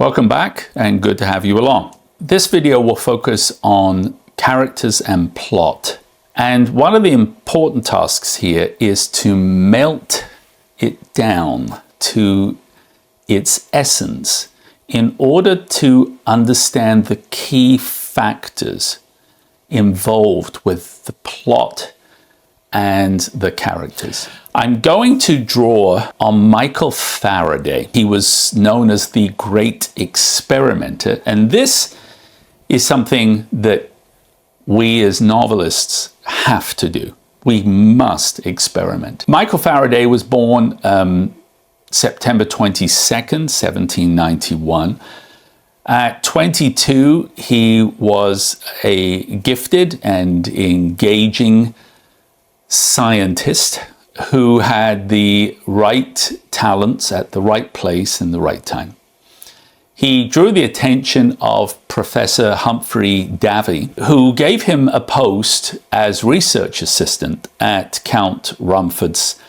Welcome back and good to have you along. This video will focus on characters and plot. And one of the important tasks here is to melt it down to its essence in order to understand the key factors involved with the plot and the characters. I'm going to draw on Michael Faraday. He was known as the great experimenter, and this is something that we as novelists have to do. We must experiment. Michael Faraday was born September 22nd, 1791. At 22, he was a gifted and engaging scientist who had the right talents at the right place and the right time. He drew the attention of Professor Humphrey Davy, who gave him a post as research assistant at Count Rumford's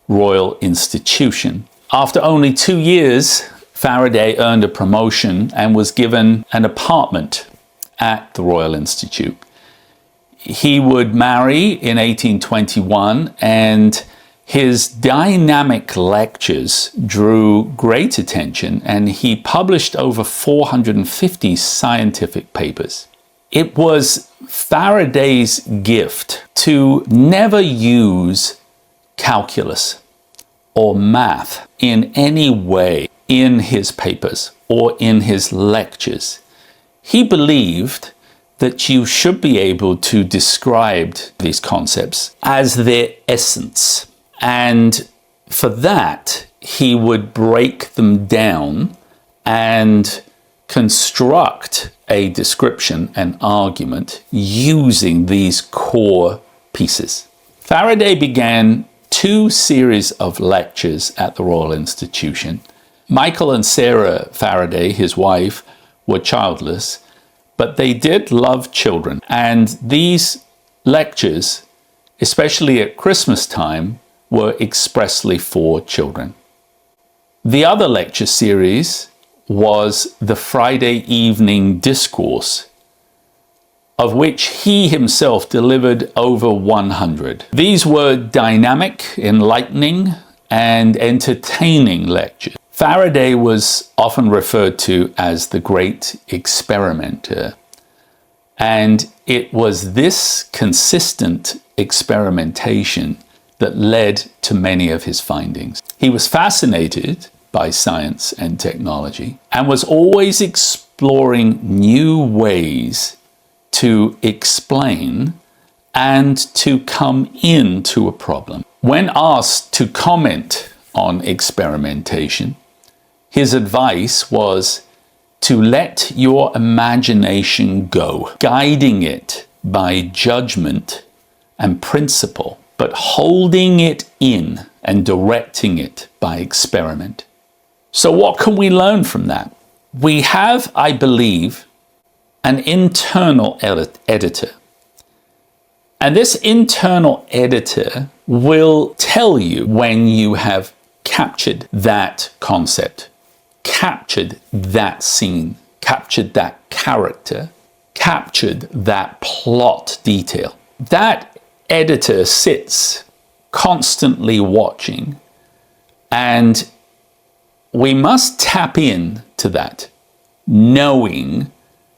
Royal Institution. After only 2 years, Faraday earned a promotion and was given an apartment at the Royal Institute. He would marry in 1821, and his dynamic lectures drew great attention, and he published over 450 scientific papers. It was Faraday's gift to never use calculus or math in any way in his papers or in his lectures. He believed that you should be able to describe these concepts as their essence. And for that, he would break them down and construct a description and argument using these core pieces. Faraday began 2 series of lectures at the Royal Institution. Michael and Sarah Faraday, his wife, were childless, but they did love children. And these lectures, especially at Christmas time, were expressly for children. The other lecture series was the Friday evening discourse, of which he himself delivered over 100. These were dynamic, enlightening, and entertaining lectures. Faraday was often referred to as the great experimenter, and it was this consistent experimentation that led to many of his findings. He was fascinated by science and technology and was always exploring new ways to explain and to come into a problem. When asked to comment on experimentation, his advice was to let your imagination go, guiding it by judgment and principle, but holding it in and directing it by experiment. So what can we learn from that? We have, I believe, an internal editor. And this internal editor will tell you when you have captured that concept, captured that scene, captured that character, captured that plot detail. That editor sits constantly watching, and we must tap in to that, knowing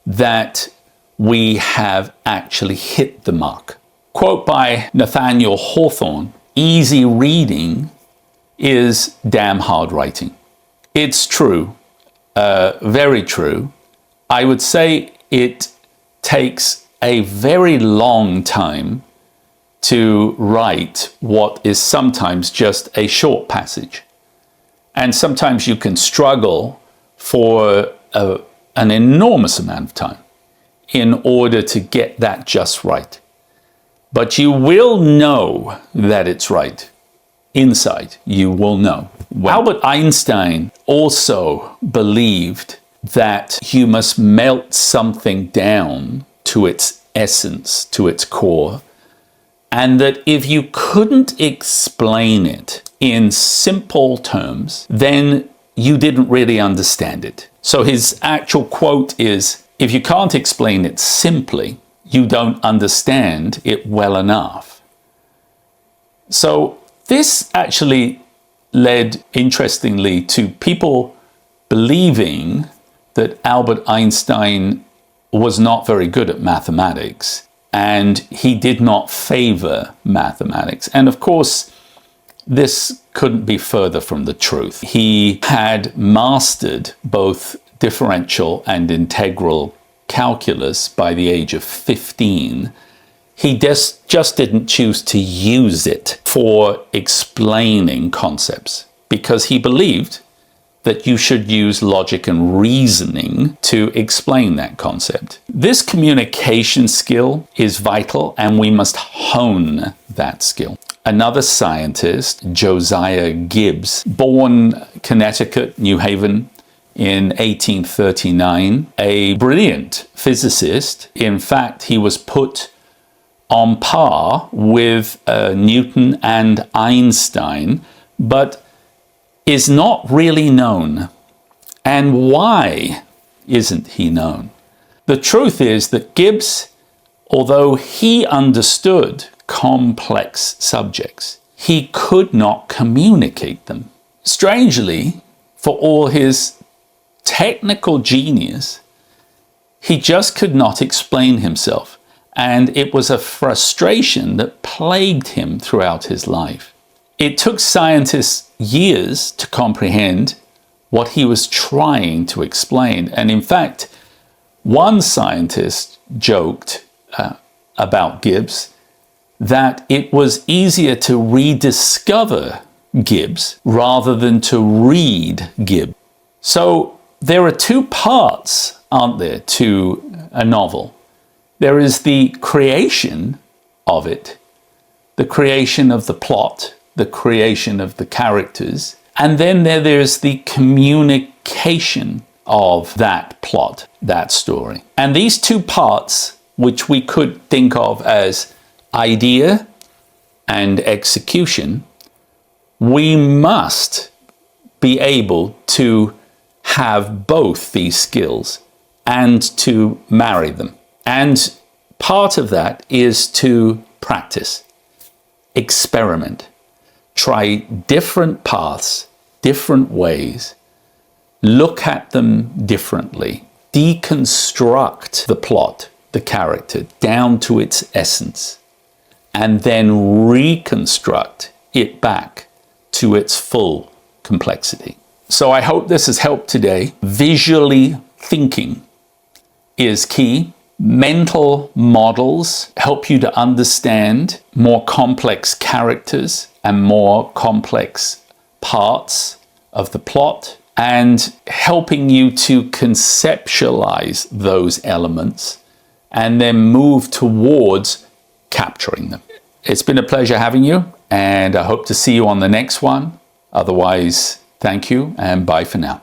that we have actually hit the mark. Quote by Nathaniel Hawthorne, "Easy reading is damn hard writing." It's true, very true. I would say it takes a very long time to write what is sometimes just a short passage. And sometimes you can struggle for an enormous amount of time in order to get that just right. But you will know that it's right. Inside, you will know. Albert Einstein also believed that you must melt something down to its essence, to its core, and that if you couldn't explain it in simple terms, then you didn't really understand it. So his actual quote is, "If you can't explain it simply, you don't understand it well enough." So this actually led, interestingly, to people believing that Albert Einstein was not very good at mathematics and he did not favor mathematics. And of course, this couldn't be further from the truth. He had mastered both differential and integral calculus by the age of 15. He just didn't choose to use it for explaining concepts because he believed that you should use logic and reasoning to explain that concept. This communication skill is vital, and we must hone that skill. Another scientist, Josiah Gibbs, born Connecticut, New Haven, in 1839, a brilliant physicist. In fact, he was put on par with Newton and Einstein, but is not really known. And why isn't he known? The truth is that Gibbs, although he understood complex subjects, he could not communicate them. Strangely, for all his technical genius, he just could not explain himself. And it was a frustration that plagued him throughout his life. It took scientists years to comprehend what he was trying to explain. And in fact, one scientist joked about Gibbs that it was easier to rediscover Gibbs rather than to read Gibbs. So there are two parts, aren't there, to a novel? There is the creation of it, the creation of the plot, the creation of the characters, and then there's the communication of that plot, that story. And these two parts, which we could think of as idea and execution, we must be able to have both these skills and to marry them. And part of that is to practice, experiment, try different paths, different ways, look at them differently, deconstruct the plot, the character, down to its essence, and then reconstruct it back to its full complexity. So I hope this has helped today. Visually thinking is key. Mental models help you to understand more complex characters and more complex parts of the plot, and helping you to conceptualize those elements and then move towards capturing them. It's been a pleasure having you, and I hope to see you on the next one. Otherwise, thank you and bye for now.